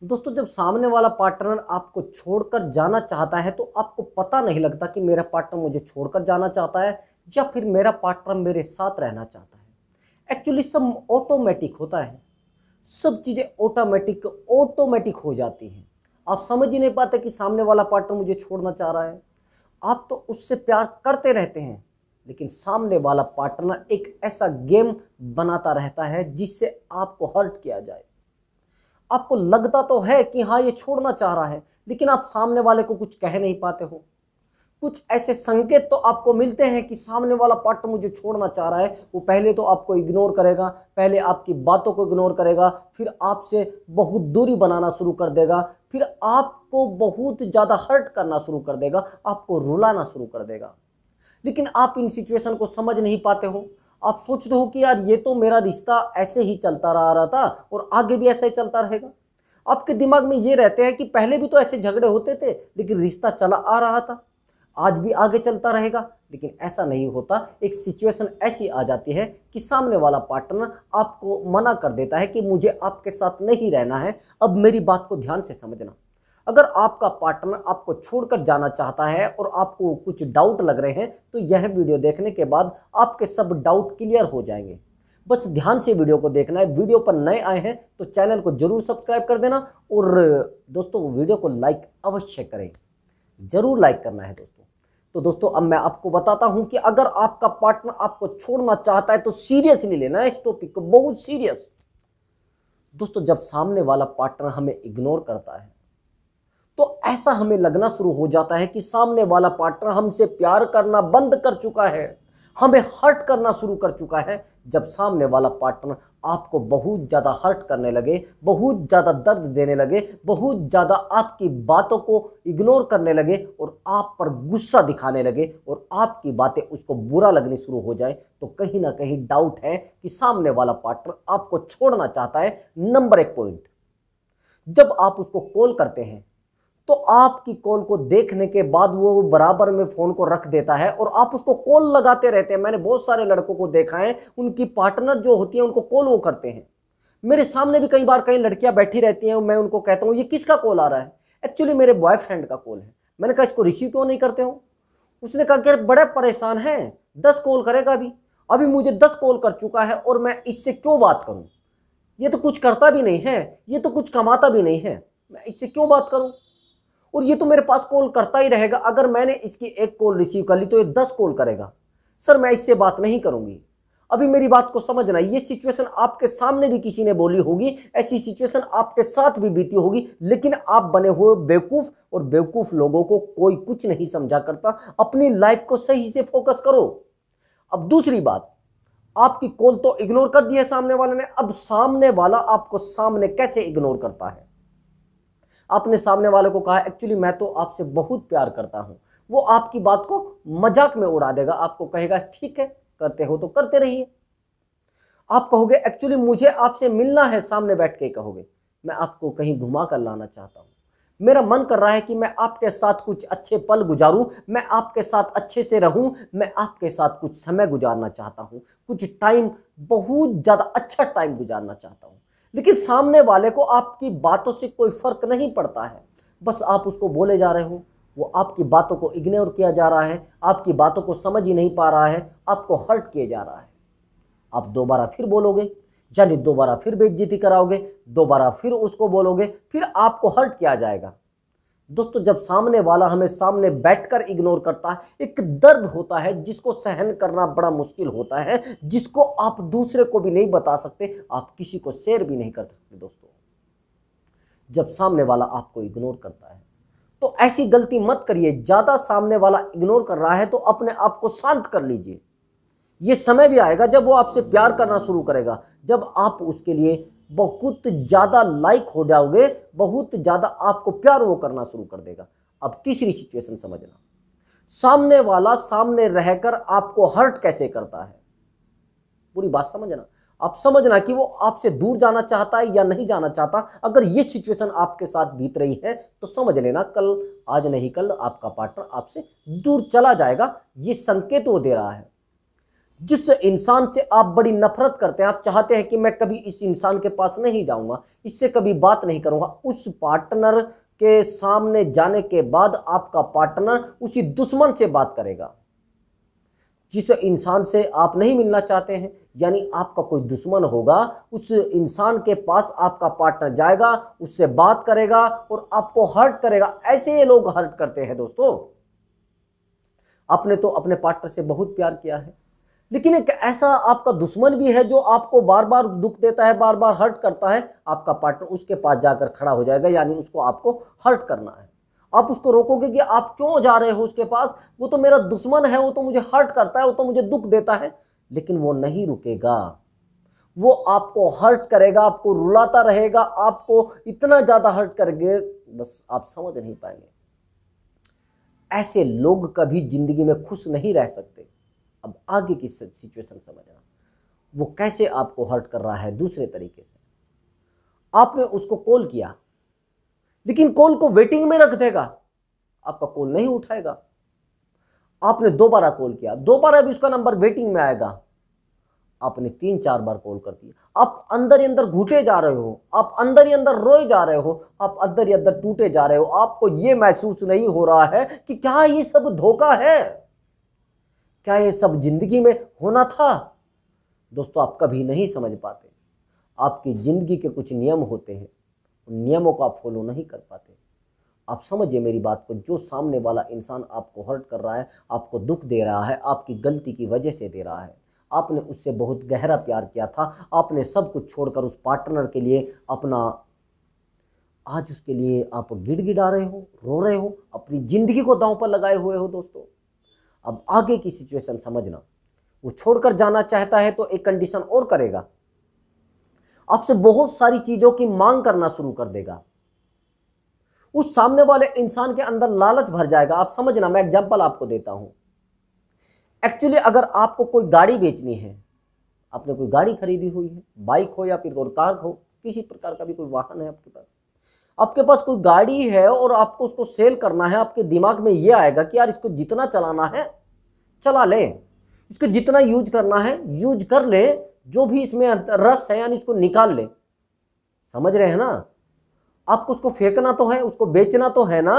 दोस्तों, जब सामने वाला पार्टनर आपको छोड़कर जाना चाहता है तो आपको पता नहीं लगता कि मेरा पार्टनर मुझे छोड़कर जाना चाहता है या फिर मेरा पार्टनर मेरे साथ रहना चाहता है। एक्चुअली सब ऑटोमेटिक होता है, सब चीज़ें ऑटोमेटिक हो जाती हैं। आप समझ ही नहीं पाते कि सामने वाला पार्टनर मुझे छोड़ना चाह रहा है। आप तो उससे प्यार करते रहते हैं, लेकिन सामने वाला पार्टनर एक ऐसा गेम बनाता रहता है जिससे आपको हर्ट किया जाए। आपको लगता तो है कि हाँ ये छोड़ना चाह रहा है, लेकिन आप सामने वाले को कुछ कह नहीं पाते हो। कुछ ऐसे संकेत तो आपको मिलते हैं कि सामने वाला पार्टनर मुझे छोड़ना चाह रहा है। वो पहले तो आपको इग्नोर करेगा, पहले आपकी बातों को इग्नोर करेगा, फिर आपसे बहुत दूरी बनाना शुरू कर देगा, फिर आपको बहुत ज़्यादा हर्ट करना शुरू कर देगा, आपको रुलाना शुरू कर देगा। लेकिन आप इन सिचुएशन को समझ नहीं पाते हो। आप सोचते हो कि यार ये तो मेरा रिश्ता ऐसे ही चलता रहा था और आगे भी ऐसे ही चलता रहेगा। आपके दिमाग में ये रहते हैं कि पहले भी तो ऐसे झगड़े होते थे, लेकिन रिश्ता चला आ रहा था, आज भी आगे चलता रहेगा। लेकिन ऐसा नहीं होता। एक सिचुएशन ऐसी आ जाती है कि सामने वाला पार्टनर आपको मना कर देता है कि मुझे आपके साथ नहीं रहना है। अब मेरी बात को ध्यान से समझना। अगर आपका पार्टनर आपको छोड़कर जाना चाहता है और आपको कुछ डाउट लग रहे हैं तो यह वीडियो देखने के बाद आपके सब डाउट क्लियर हो जाएंगे। बस ध्यान से वीडियो को देखना है। वीडियो पर नए आए हैं तो चैनल को जरूर सब्सक्राइब कर देना और दोस्तों वीडियो को लाइक अवश्य करें, जरूर लाइक करना है दोस्तों। तो दोस्तों अब मैं आपको बताता हूं कि अगर आपका पार्टनर आपको छोड़ना चाहता है तो सीरियसली लेना है इस टॉपिक को, बहुत सीरियस। दोस्तों, जब सामने वाला पार्टनर हमें इग्नोर करता है तो ऐसा हमें लगना शुरू हो जाता है कि सामने वाला पार्टनर हमसे प्यार करना बंद कर चुका है, हमें हर्ट करना शुरू कर चुका है। जब सामने वाला पार्टनर आपको बहुत ज़्यादा हर्ट करने लगे, बहुत ज़्यादा दर्द देने लगे, बहुत ज़्यादा आपकी बातों को इग्नोर करने लगे और आप पर गुस्सा दिखाने लगे और आपकी बातें उसको बुरा लगनी शुरू हो जाए, तो कहीं ना कहीं डाउट है कि सामने वाला पार्टनर आपको छोड़ना चाहता है। नंबर 1 पॉइंट, जब आप उसको कॉल करते हैं तो आपकी कॉल को देखने के बाद वो बराबर में फोन को रख देता है और आप उसको कॉल लगाते रहते हैं। मैंने बहुत सारे लड़कों को देखा है, उनकी पार्टनर जो होती है उनको कॉल वो करते हैं। मेरे सामने भी कई बार कई लड़कियां बैठी रहती हैं, मैं उनको कहता हूं ये किसका कॉल आ रहा है? एक्चुअली मेरे बॉयफ्रेंड का कॉल है। मैंने कहा इसको रिसीव क्यों नहीं करते हो? उसने कहा कि बड़ा परेशान है, 10 कॉल करेगा अभी मुझे 10 कॉल कर चुका है और मैं इससे क्यों बात करूं? ये तो कुछ करता भी नहीं है, ये तो कुछ कमाता भी नहीं है, मैं इससे क्यों बात करूं? और ये तो मेरे पास कॉल करता ही रहेगा, अगर मैंने इसकी 1 कॉल रिसीव कर ली तो ये 10 कॉल करेगा। सर मैं इससे बात नहीं करूंगी। अभी मेरी बात को समझना, ये सिचुएशन आपके सामने भी किसी ने बोली होगी, ऐसी सिचुएशन आपके साथ भी बीती होगी, लेकिन आप बने हुए बेवकूफ, और बेवकूफ लोगों को कोई कुछ नहीं समझा करता। अपनी लाइफ को सही से फोकस करो। अब दूसरी बात, आपकी कॉल तो इग्नोर कर दी है सामने वाले ने। अब सामने वाला आपको सामने कैसे इग्नोर करता है? आपने सामने वाले को कहा एक्चुअली मैं तो आपसे बहुत प्यार करता हूं, वो आपकी बात को मजाक में उड़ा देगा, आपको कहेगा ठीक है करते हो तो करते रहिए। आप कहोगे एक्चुअली मुझे आपसे मिलना है, सामने बैठ के कहोगे मैं आपको कहीं घुमा कर लाना चाहता हूं, मेरा मन कर रहा है कि मैं आपके साथ कुछ अच्छे पल गुजारूं, मैं आपके साथ अच्छे से रहूं, मैं आपके साथ कुछ समय गुजारना चाहता हूं, कुछ टाइम, बहुत ज्यादा अच्छा टाइम गुजारना चाहता हूं। लेकिन सामने वाले को आपकी बातों से कोई फर्क नहीं पड़ता है, बस आप उसको बोले जा रहे हो, वो आपकी बातों को इग्नोर किया जा रहा है, आपकी बातों को समझ ही नहीं पा रहा है, आपको हर्ट किया जा रहा है। आप दोबारा फिर बोलोगे, यानी दोबारा फिर बेइज्जती कराओगे, दोबारा फिर उसको बोलोगे, फिर आपको हर्ट किया जाएगा। दोस्तों, जब सामने वाला हमें सामने बैठकर इग्नोर करता है, एक दर्द होता है जिसको सहन करना बड़ा मुश्किल होता है, जिसको आप दूसरे को भी नहीं बता सकते, आप किसी को शेयर भी नहीं कर सकते। दोस्तों, जब सामने वाला आपको इग्नोर करता है तो ऐसी गलती मत करिए। ज्यादा सामने वाला इग्नोर कर रहा है तो अपने आप को शांत कर लीजिए। ये समय भी आएगा जब वो आपसे प्यार करना शुरू करेगा, जब आप उसके लिए बहुत ज्यादा लाइक हो जाओगे, बहुत ज्यादा आपको प्यार वो करना शुरू कर देगा। अब तीसरी सिचुएशन समझना, सामने वाला सामने रहकर आपको हर्ट कैसे करता है। पूरी बात समझना, आप समझना कि वो आपसे दूर जाना चाहता है या नहीं जाना चाहता। अगर ये सिचुएशन आपके साथ बीत रही है तो समझ लेना कल, आज नहीं कल, आपका पार्टनर आपसे दूर चला जाएगा। ये संकेत वो दे रहा है। जिस इंसान से आप बड़ी नफरत करते हैं, आप चाहते हैं कि मैं कभी इस इंसान के पास नहीं जाऊंगा, इससे कभी बात नहीं करूंगा, उस पार्टनर के सामने जाने के बाद आपका पार्टनर उसी दुश्मन से बात करेगा। जिस इंसान से आप नहीं मिलना चाहते हैं, यानी आपका कोई दुश्मन होगा, उस इंसान के पास आपका पार्टनर जाएगा, उससे बात करेगा और आपको हर्ट करेगा। ऐसे ये लोग हर्ट करते हैं दोस्तों। आपने तो अपने पार्टनर से बहुत प्यार किया है, लेकिन एक ऐसा आपका दुश्मन भी है जो आपको बार बार दुख देता है, बार बार हर्ट करता है। आपका पार्टनर उसके पास जाकर खड़ा हो जाएगा, यानी उसको आपको हर्ट करना है। आप उसको रोकोगे कि आप क्यों जा रहे हो उसके पास, वो तो मेरा दुश्मन है, वो तो मुझे हर्ट करता है, वो तो मुझे दुख देता है। लेकिन वो नहीं रुकेगा, वो आपको हर्ट करेगा, आपको रुलाता रहेगा, आपको इतना ज्यादा हर्ट करेंगे, बस आप समझ नहीं पाएंगे। ऐसे लोग कभी जिंदगी में खुश नहीं रह सकते। अब आगे की सिचुएशन समझना, वो कैसे आपको हर्ट कर रहा है। दूसरे तरीके से, आपने उसको कॉल किया, लेकिन कॉल को वेटिंग में रख देगा, आपका कॉल नहीं उठाएगा। आपने दोबारा कॉल किया, दोबारा भी उसका नंबर वेटिंग में आएगा। आपने 3-4 बार कॉल कर दिया, आप अंदर ही अंदर घुटे जा रहे हो, आप अंदर ही अंदर रोए जा रहे हो, आप अंदर ही अंदर टूटे जा रहे हो। आपको यह महसूस नहीं हो रहा है कि क्या ये सब धोखा है, क्या ये सब जिंदगी में होना था। दोस्तों, आप कभी नहीं समझ पाते। आपकी जिंदगी के कुछ नियम होते हैं, उन नियमों को आप फॉलो नहीं कर पाते। आप समझिए मेरी बात को, जो सामने वाला इंसान आपको हर्ट कर रहा है, आपको दुख दे रहा है, आपकी गलती की वजह से दे रहा है। आपने उससे बहुत गहरा प्यार किया था, आपने सब कुछ छोड़कर उस पार्टनर के लिए अपना, आज उसके लिए आप गिड़गिड़ा रहे हो, रो रहे हो, अपनी जिंदगी को दांव पर लगाए हुए हो। दोस्तों, अब आगे की सिचुएशन समझना। वो छोड़कर जाना चाहता है तो एक कंडीशन और करेगा, आपसे बहुत सारी चीजों की मांग करना शुरू कर देगा। उस सामने वाले इंसान के अंदर लालच भर जाएगा। आप समझना, मैं एग्जांपल आपको देता हूं। एक्चुअली अगर आपको कोई गाड़ी बेचनी है, आपने कोई गाड़ी खरीदी हुई है, बाइक हो या फिर कार हो, किसी प्रकार का भी कोई वाहन है आपके पास कोई गाड़ी है और आपको उसको सेल करना है। आपके दिमाग में यह आएगा कि यार इसको जितना चलाना है चला ले, इसको जितना यूज करना है यूज कर ले, जो भी इसमें रस है यानी इसको निकाल ले। समझ रहे हैं ना? आपको उसको फेंकना तो है, उसको बेचना तो है ना।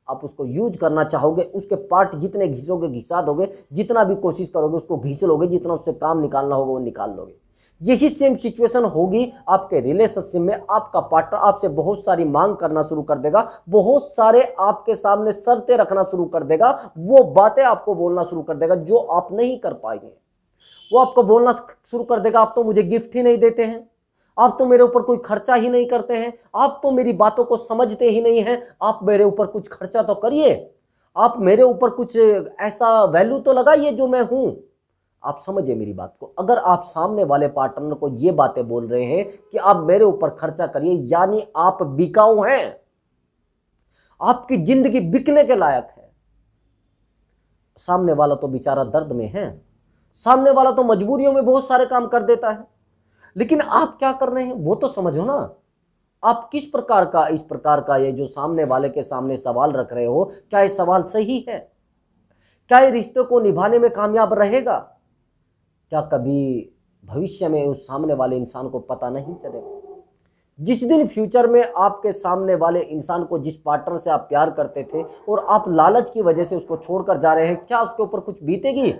आप उसको यूज करना चाहोगे, उसके पार्ट जितने घिसोगे घिसा दोगे, जितना भी कोशिश करोगे उसको घिस लोगे, जितना उससे काम निकालना होगा वो निकाल लोगे। यही सेम सिचुएशन होगी आपके रिलेशनशिप में। आपका पार्टनर आपसे बहुत सारी मांग करना शुरू कर देगा, बहुत सारे आपके सामने शर्तें रखना शुरू कर देगा, वो बातें आपको बोलना शुरू कर देगा जो आप नहीं कर पाएंगे। वो आपको बोलना शुरू कर देगा, आप तो मुझे गिफ्ट ही नहीं देते हैं, आप तो मेरे ऊपर कोई खर्चा ही नहीं करते हैं, आप तो मेरी बातों को समझते ही नहीं हैं, आप मेरे ऊपर कुछ खर्चा तो करिए, आप मेरे ऊपर कुछ ऐसा वैल्यू तो लगाइए जो मैं हूं। आप समझिए मेरी बात को। अगर आप सामने वाले पार्टनर को ये बातें बोल रहे हैं कि आप मेरे ऊपर खर्चा करिए, यानी आप बिकाऊ हैं, आपकी जिंदगी बिकने के लायक है। सामने वाला तो बेचारा दर्द में है, सामने वाला तो मजबूरियों में बहुत सारे काम कर देता है, लेकिन आप क्या कर रहे हैं वो तो समझो ना। आप किस प्रकार का, इस प्रकार का ये जो सामने वाले के सामने सवाल रख रहे हो, क्या ये सवाल सही है? क्या ये रिश्ते को निभाने में कामयाब रहेगा? क्या कभी भविष्य में उस सामने वाले इंसान को पता नहीं चलेगा? जिस दिन फ्यूचर में आपके सामने वाले इंसान को, जिस पार्टनर से आप प्यार करते थे और आप लालच की वजह से उसको छोड़कर जा रहे हैं, क्या उसके ऊपर कुछ बीतेगी?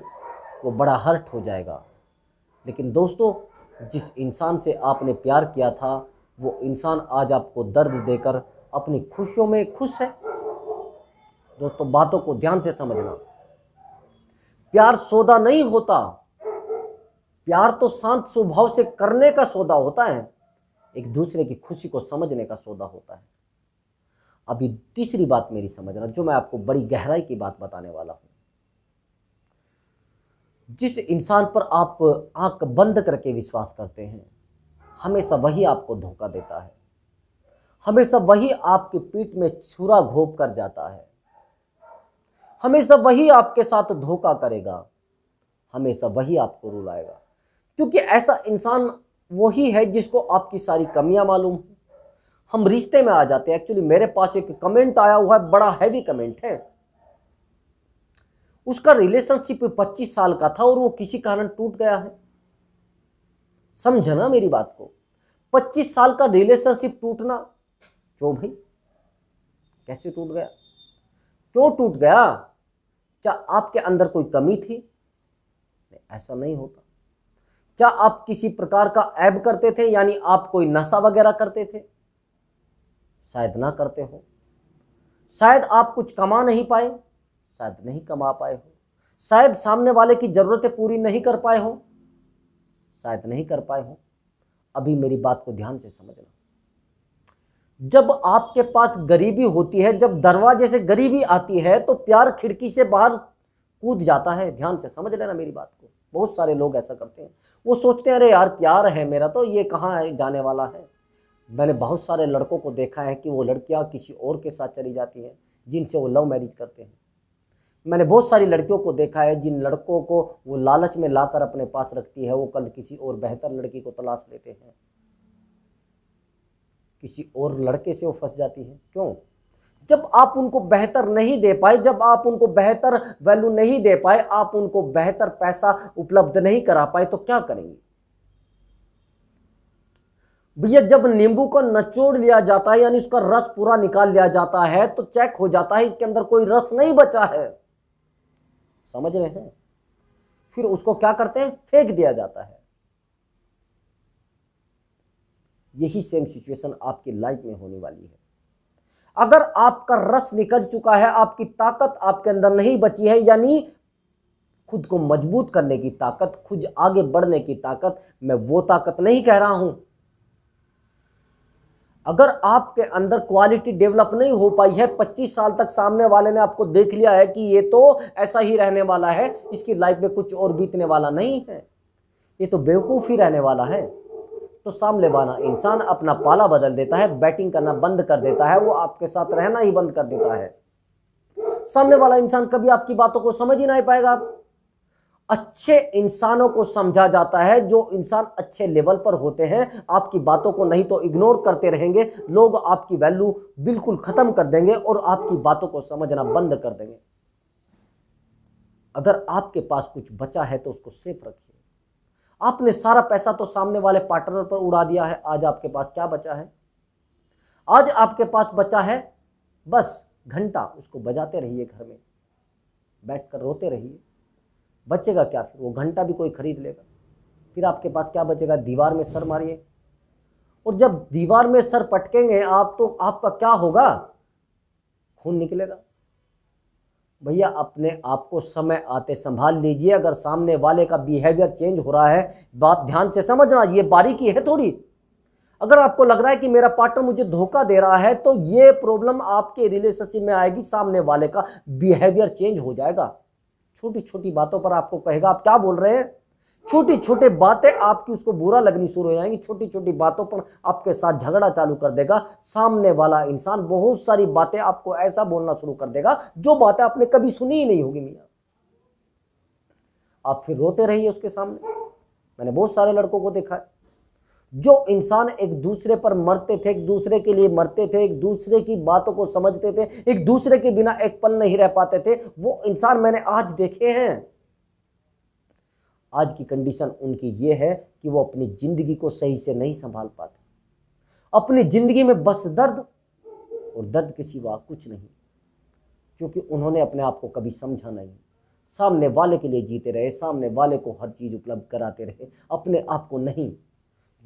वो बड़ा हर्ट हो जाएगा। लेकिन दोस्तों, जिस इंसान से आपने प्यार किया था, वो इंसान आज आपको दर्द देकर अपनी खुशियों में खुश है। दोस्तों, बातों को ध्यान से समझना। प्यार सौदा नहीं होता, प्यार तो शांत स्वभाव से करने का सौदा होता है, एक दूसरे की खुशी को समझने का सौदा होता है। अभी तीसरी बात मेरी समझना, जो मैं आपको बड़ी गहराई की बात बताने वाला हूं। जिस इंसान पर आप आंख बंद करके विश्वास करते हैं, हमेशा वही आपको धोखा देता है, हमेशा वही आपकी पीठ में छुरा घोंप कर जाता है, हमेशा वही आपके साथ धोखा करेगा, हमेशा वही आपको रुलाएगा। क्योंकि ऐसा इंसान वही है जिसको आपकी सारी कमियां मालूम है। हम रिश्ते में आ जाते हैं। एक्चुअली मेरे पास एक कमेंट आया हुआ है, बड़ा हैवी कमेंट है। उसका रिलेशनशिप 25 साल का था और वो किसी कारण टूट गया है। समझ ना मेरी बात को। 25 साल का रिलेशनशिप टूटना, क्यों भाई, कैसे टूट गया, क्यों टूट गया? क्या आपके अंदर कोई कमी थी? नहीं, ऐसा नहीं होता। क्या आप किसी प्रकार का ऐब करते थे, यानी आप कोई नशा वगैरह करते थे? शायद ना करते हो। शायद आप कुछ कमा नहीं पाए, शायद नहीं कमा पाए हो। शायद सामने वाले की जरूरतें पूरी नहीं कर पाए हो, शायद नहीं कर पाए हो। अभी मेरी बात को ध्यान से समझना। जब आपके पास गरीबी होती है, जब दरवाजे से गरीबी आती है, तो प्यार खिड़की से बाहर कूद जाता है। ध्यान से समझ लेना मेरी बात को। बहुत सारे लोग ऐसा करते हैं, वो सोचते हैं अरे यार प्यार है मेरा तो ये कहाँ जाने वाला है। मैंने बहुत सारे लड़कों को देखा है कि वो लड़कियां किसी और के साथ चली जाती हैं जिनसे वो लव मैरिज करते हैं। मैंने बहुत सारी लड़कियों को देखा है जिन लड़कों को वो लालच में लाकर अपने पास रखती है, वो कल किसी और बेहतर लड़की को तलाश लेते हैं, किसी और लड़के से वो फंस जाती है। क्यों? जब आप उनको बेहतर नहीं दे पाए, जब आप उनको बेहतर वैल्यू नहीं दे पाए, आप उनको बेहतर पैसा उपलब्ध नहीं करा पाए, तो क्या करेंगे भैया? जब नींबू को निचोड़ लिया जाता है, यानी उसका रस पूरा निकाल लिया जाता है, तो चेक हो जाता है इसके अंदर कोई रस नहीं बचा है। समझ रहे हैं? फिर उसको क्या करते हैं? फेंक दिया जाता है। यही सेम सिचुएशन आपकी लाइफ में होने वाली है। अगर आपका रस निकल चुका है, आपकी ताकत आपके अंदर नहीं बची है, यानी खुद को मजबूत करने की ताकत, खुद आगे बढ़ने की ताकत, मैं वो ताकत नहीं कह रहा हूं। अगर आपके अंदर क्वालिटी डेवलप नहीं हो पाई है, 25 साल तक सामने वाले ने आपको देख लिया है कि ये तो ऐसा ही रहने वाला है, इसकी लाइफ में कुछ और बीतने वाला नहीं है, ये तो बेवकूफ़ी रहने वाला है, तो सामने वाला इंसान अपना पाला बदल देता है, बैटिंग करना बंद कर देता है, वो आपके साथ रहना ही बंद कर देता है। सामने वाला इंसान कभी आपकी बातों को समझ ही नहीं पाएगा। अच्छे इंसानों को समझा जाता है, जो इंसान अच्छे लेवल पर होते हैं, आपकी बातों को नहीं तो इग्नोर करते रहेंगे, लोग आपकी वैल्यू बिल्कुल खत्म कर देंगे और आपकी बातों को समझना बंद कर देंगे। अगर आपके पास कुछ बचा है तो उसको सेफ रखिए। आपने सारा पैसा तो सामने वाले पार्टनर पर उड़ा दिया है, आज आपके पास क्या बचा है? आज आपके पास बचा है बस घंटा, उसको बजाते रहिए, घर में बैठकर रोते रहिए। बचेगा क्या? फिर वो घंटा भी कोई खरीद लेगा। फिर आपके पास क्या बचेगा? दीवार में सर मारिए, और जब दीवार में सर पटकेंगे आप, तो आपका क्या होगा? खून निकलेगा। भैया अपने आप को समय आते संभाल लीजिए। अगर सामने वाले का बिहेवियर चेंज हो रहा है, बात ध्यान से समझना, ये बारीकी है थोड़ी। अगर आपको लग रहा है कि मेरा पार्टनर मुझे धोखा दे रहा है, तो ये प्रॉब्लम आपके रिलेशनशिप में आएगी, सामने वाले का बिहेवियर चेंज हो जाएगा। छोटी छोटी बातों पर आपको कहेगा आप क्या बोल रहे हैं, छोटी छोटी बातें आपकी उसको बुरा लगनी शुरू हो जाएंगी, छोटी छोटी बातों पर आपके साथ झगड़ा चालू कर देगा। सामने वाला इंसान बहुत सारी बातें आपको ऐसा बोलना शुरू कर देगा जो बातें आपने कभी सुनी ही नहीं होगी मियां। आप फिर रोते रहिए उसके सामने। मैंने बहुत सारे लड़कों को देखा है, जो इंसान एक दूसरे पर मरते थे, एक दूसरे के लिए मरते थे, एक दूसरे की बातों को समझते थे, एक दूसरे के बिना एक पल नहीं रह पाते थे, वो इंसान मैंने आज देखे हैं। आज की कंडीशन उनकी ये है कि वो अपनी जिंदगी को सही से नहीं संभाल पाते। अपनी जिंदगी में बस दर्द और दर्द के सिवा कुछ नहीं, क्योंकि उन्होंने अपने आप को कभी समझा नहीं। सामने वाले के लिए जीते रहे, सामने वाले को हर चीज उपलब्ध कराते रहे, अपने आप को नहीं।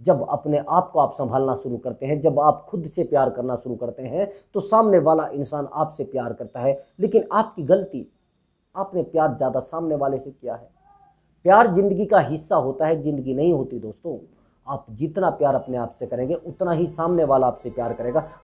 जब अपने आप को आप संभालना शुरू करते हैं, जब आप खुद से प्यार करना शुरू करते हैं, तो सामने वाला इंसान आपसे प्यार करता है। लेकिन आपकी गलती, आपने प्यार ज़्यादा सामने वाले से किया है। प्यार जिंदगी का हिस्सा होता है, जिंदगी नहीं होती दोस्तों। आप जितना प्यार अपने आप से करेंगे, उतना ही सामने वाला आपसे प्यार करेगा।